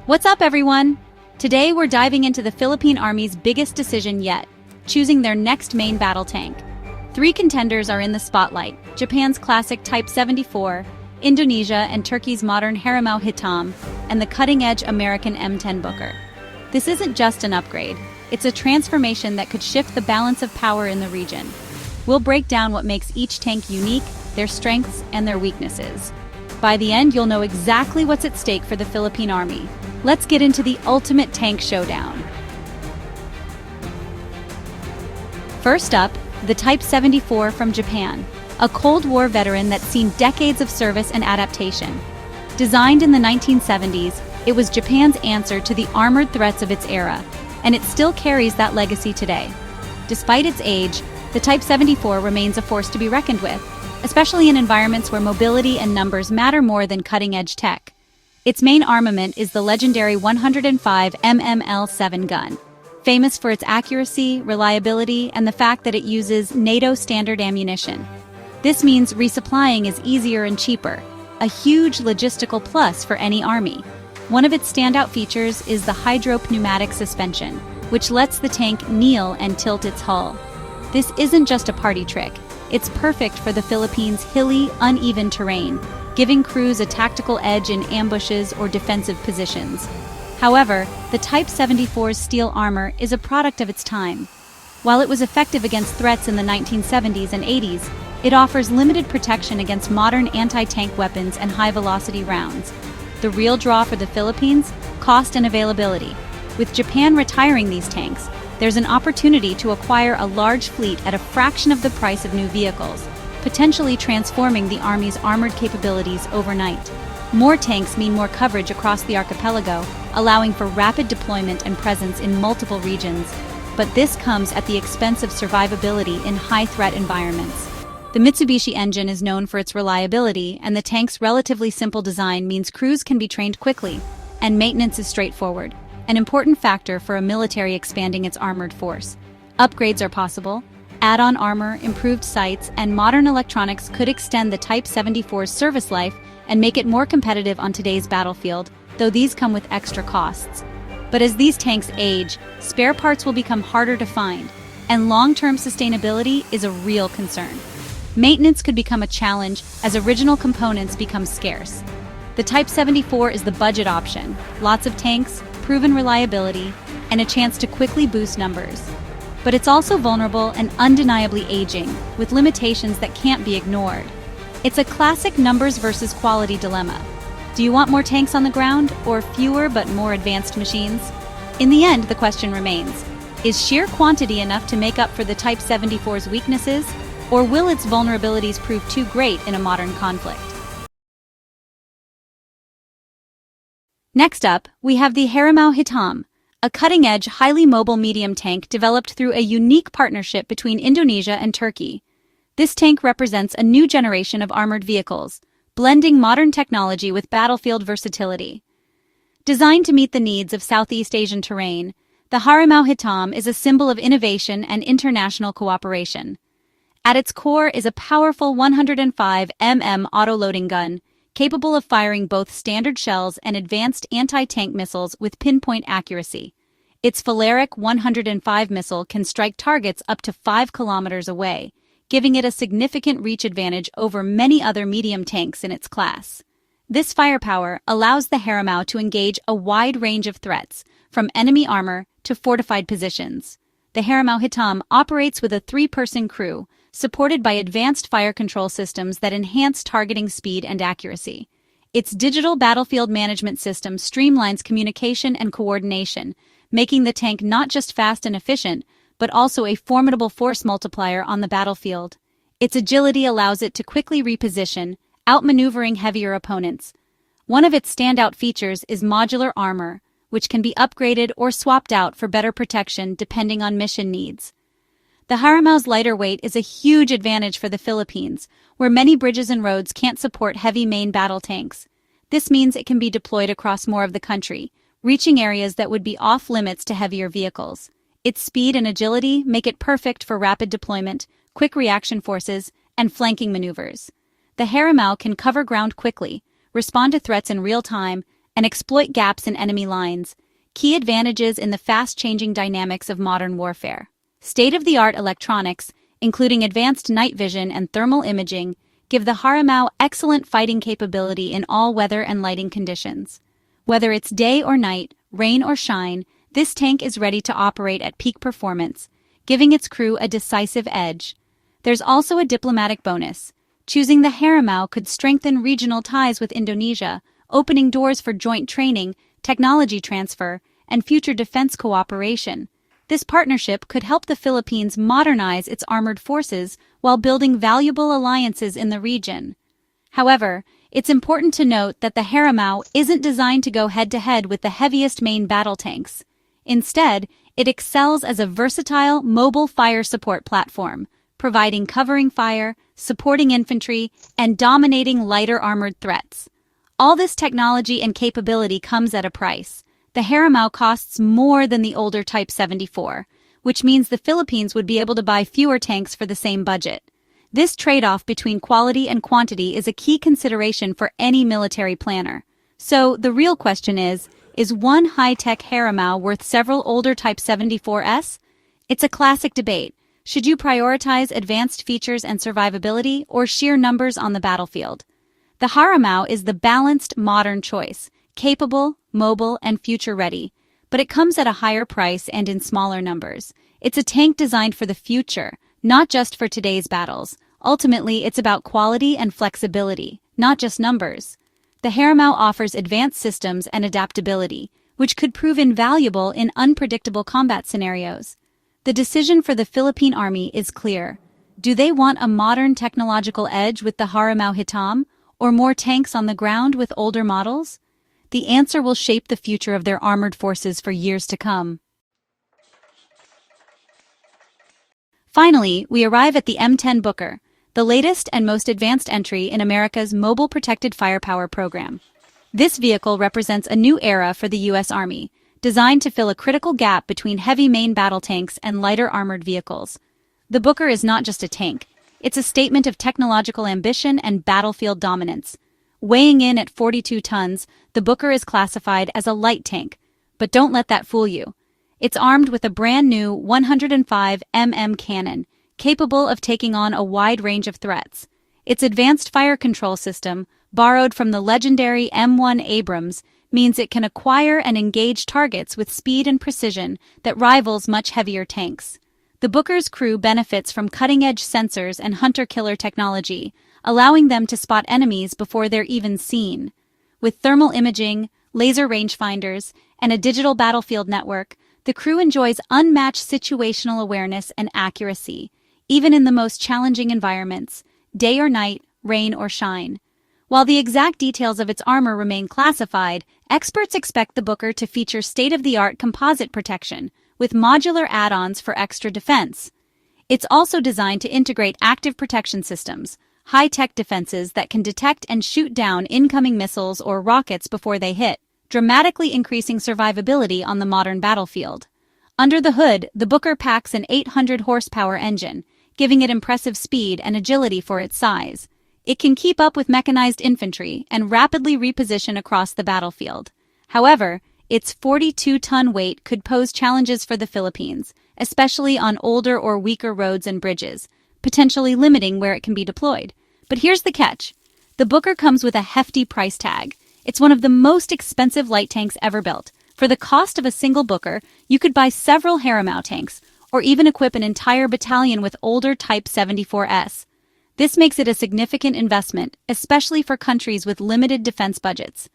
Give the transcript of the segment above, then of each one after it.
What's up, everyone? Today we're diving into the Philippine Army's biggest decision yet, choosing their next main battle tank. Three contenders are in the spotlight: Japan's classic Type 74, Indonesia and Turkey's modern Harimau Hitam, and the cutting-edge American M10 Booker. This isn't just an upgrade, it's a transformation that could shift the balance of power in the region. We'll break down what makes each tank unique, their strengths, and their weaknesses. By the end, you'll know exactly what's at stake for the Philippine Army. Let's get into the ultimate tank showdown. First up, the Type 74 from Japan, a Cold War veteran that's seen decades of service and adaptation. Designed in the 1970s, it was Japan's answer to the armored threats of its era, and it still carries that legacy today. Despite its age, the Type 74 remains a force to be reckoned with, especially in environments where mobility and numbers matter more than cutting-edge tech. Its main armament is the legendary 105 mmL7 gun, famous for its accuracy, reliability, and the fact that it uses NATO standard ammunition. This means resupplying is easier and cheaper, a huge logistical plus for any army. One of its standout features is the hydropneumatic suspension, which lets the tank kneel and tilt its hull. This isn't just a party trick. It's perfect for the Philippines' hilly, uneven terrain, giving crews a tactical edge in ambushes or defensive positions. However, the Type 74's steel armor is a product of its time. While it was effective against threats in the 1970s and 80s, it offers limited protection against modern anti-tank weapons and high-velocity rounds. The real draw for the Philippines? Cost and availability. With Japan retiring these tanks, there's an opportunity to acquire a large fleet at a fraction of the price of new vehicles, potentially transforming the Army's armored capabilities overnight. More tanks mean more coverage across the archipelago, allowing for rapid deployment and presence in multiple regions. But this comes at the expense of survivability in high-threat environments. The Mitsubishi engine is known for its reliability, and the tank's relatively simple design means crews can be trained quickly, and maintenance is straightforward, an important factor for a military expanding its armored force. Upgrades are possible. Add-on armor, improved sights, and modern electronics could extend the Type 74's service life and make it more competitive on today's battlefield, though these come with extra costs. But as these tanks age, spare parts will become harder to find, and long-term sustainability is a real concern. Maintenance could become a challenge as original components become scarce. The Type 74 is the budget option: lots of tanks, proven reliability, and a chance to quickly boost numbers. But it's also vulnerable and undeniably aging, with limitations that can't be ignored. It's a classic numbers versus quality dilemma. Do you want more tanks on the ground, or fewer but more advanced machines? In the end, the question remains: is sheer quantity enough to make up for the Type 74's weaknesses, or will its vulnerabilities prove too great in a modern conflict? Next up, we have the Harimau Hitam, a cutting-edge, highly mobile medium tank developed through a unique partnership between Indonesia and Turkey. This tank represents a new generation of armored vehicles, blending modern technology with battlefield versatility. Designed to meet the needs of Southeast Asian terrain, the Harimau Hitam is a symbol of innovation and international cooperation. At its core is a powerful 105 mm auto-loading gun, capable of firing both standard shells and advanced anti-tank missiles with pinpoint accuracy. Its Phalaric 105 missile can strike targets up to 5 kilometers away, giving it a significant reach advantage over many other medium tanks in its class. This firepower allows the Harimau to engage a wide range of threats, from enemy armor to fortified positions. The Harimau Hitam operates with a 3-person crew, supported by advanced fire control systems that enhance targeting speed and accuracy. Its digital battlefield management system streamlines communication and coordination, making the tank not just fast and efficient, but also a formidable force multiplier on the battlefield. Its agility allows it to quickly reposition, outmaneuvering heavier opponents. One of its standout features is modular armor, which can be upgraded or swapped out for better protection depending on mission needs. The Harimau's lighter weight is a huge advantage for the Philippines, where many bridges and roads can't support heavy main battle tanks. This means it can be deployed across more of the country, reaching areas that would be off-limits to heavier vehicles. Its speed and agility make it perfect for rapid deployment, quick reaction forces, and flanking maneuvers. The Harimau can cover ground quickly, respond to threats in real time, and exploit gaps in enemy lines, key advantages in the fast-changing dynamics of modern warfare. State-of-the-art electronics, including advanced night vision and thermal imaging, give the Harimau excellent fighting capability in all weather and lighting conditions. Whether it's day or night, rain or shine, this tank is ready to operate at peak performance, giving its crew a decisive edge. There's also a diplomatic bonus. Choosing the Harimau could strengthen regional ties with Indonesia, opening doors for joint training, technology transfer, and future defense cooperation. This partnership could help the Philippines modernize its armored forces while building valuable alliances in the region. However, it's important to note that the Harimau isn't designed to go head-to-head with the heaviest main battle tanks. Instead, it excels as a versatile mobile fire support platform, providing covering fire, supporting infantry, and dominating lighter armored threats. All this technology and capability comes at a price. The Harimau costs more than the older Type 74, which means the Philippines would be able to buy fewer tanks for the same budget. This trade-off between quality and quantity is a key consideration for any military planner. So, the real question is one high-tech Harimau worth several older Type 74s? It's a classic debate. Should you prioritize advanced features and survivability or sheer numbers on the battlefield? The Harimau is the balanced, modern choice, capable, mobile, and future-ready, but it comes at a higher price and in smaller numbers. It's a tank designed for the future, not just for today's battles. Ultimately, it's about quality and flexibility, not just numbers. The Harimau offers advanced systems and adaptability, which could prove invaluable in unpredictable combat scenarios. The decision for the Philippine Army is clear. Do they want a modern technological edge with the Harimau Hitam, or more tanks on the ground with older models? The answer will shape the future of their armored forces for years to come. Finally, we arrive at the M10 Booker, the latest and most advanced entry in America's Mobile Protected Firepower program. This vehicle represents a new era for the U.S. Army, designed to fill a critical gap between heavy main battle tanks and lighter armored vehicles. The Booker is not just a tank. It's a statement of technological ambition and battlefield dominance. Weighing in at 42 tons, the Booker is classified as a light tank, but don't let that fool you. It's armed with a brand new 105 mm cannon, capable of taking on a wide range of threats. Its advanced fire control system, borrowed from the legendary M1 Abrams, means it can acquire and engage targets with speed and precision that rivals much heavier tanks. The Booker's crew benefits from cutting-edge sensors and hunter-killer technology, allowing them to spot enemies before they're even seen. With thermal imaging, laser rangefinders, and a digital battlefield network, the crew enjoys unmatched situational awareness and accuracy, even in the most challenging environments, day or night, rain or shine. While the exact details of its armor remain classified, experts expect the Booker to feature state-of-the-art composite protection, with modular add-ons for extra defense. It's also designed to integrate active protection systems, high-tech defenses that can detect and shoot down incoming missiles or rockets before they hit, dramatically increasing survivability on the modern battlefield. Under the hood, the Booker packs an 800-horsepower engine, giving it impressive speed and agility for its size. It can keep up with mechanized infantry and rapidly reposition across the battlefield. However, its 42-ton weight could pose challenges for the Philippines, especially on older or weaker roads and bridges, potentially limiting where it can be deployed. But here's the catch. The Booker comes with a hefty price tag. It's one of the most expensive light tanks ever built. For the cost of a single Booker, you could buy several Harimau tanks, or even equip an entire battalion with older Type 74s. This makes it a significant investment, especially for countries with limited defense budgets.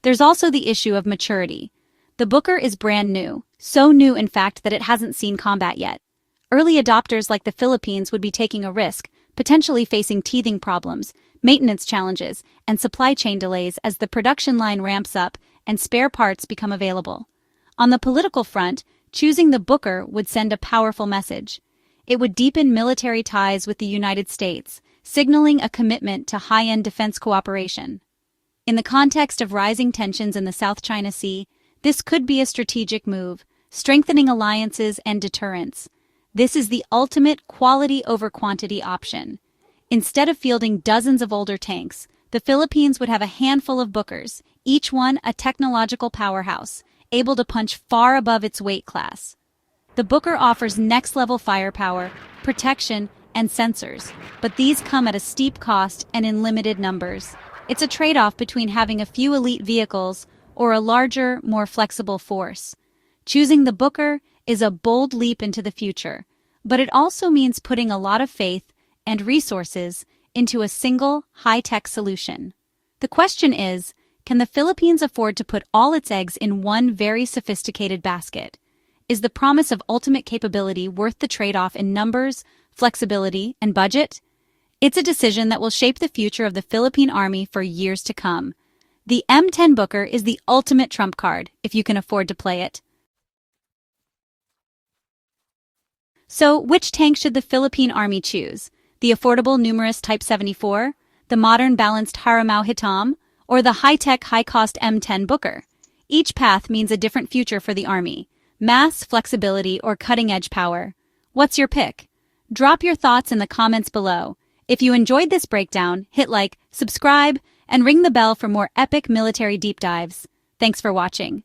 There's also the issue of maturity. The Booker is brand new, so new in fact that it hasn't seen combat yet. Early adopters like the Philippines would be taking a risk, potentially facing teething problems, maintenance challenges, and supply chain delays as the production line ramps up and spare parts become available. On the political front, choosing the Booker would send a powerful message. It would deepen military ties with the United States, signaling a commitment to high-end defense cooperation. In the context of rising tensions in the South China Sea, this could be a strategic move, strengthening alliances and deterrence. This is the ultimate quality over quantity option. Instead of fielding dozens of older tanks, the Philippines would have a handful of Bookers, each one a technological powerhouse, able to punch far above its weight class. The Booker offers next-level firepower, protection, and sensors, but these come at a steep cost and in limited numbers. It's a trade-off between having a few elite vehicles or a larger, more flexible force. Choosing the Booker is a bold leap into the future, but it also means putting a lot of faith and resources into a single, high-tech solution. The question is, can the Philippines afford to put all its eggs in one very sophisticated basket? Is the promise of ultimate capability worth the trade-off in numbers, flexibility, and budget? It's a decision that will shape the future of the Philippine Army for years to come. The M10 Booker is the ultimate trump card, if you can afford to play it. So, which tank should the Philippine Army choose? The affordable numerous Type 74, the modern balanced Harimau Hitam, or the high-tech, high-cost M10 Booker? Each path means a different future for the Army. Mass, flexibility, or cutting-edge power. What's your pick? Drop your thoughts in the comments below. If you enjoyed this breakdown, hit like, subscribe, and ring the bell for more epic military deep dives. Thanks for watching.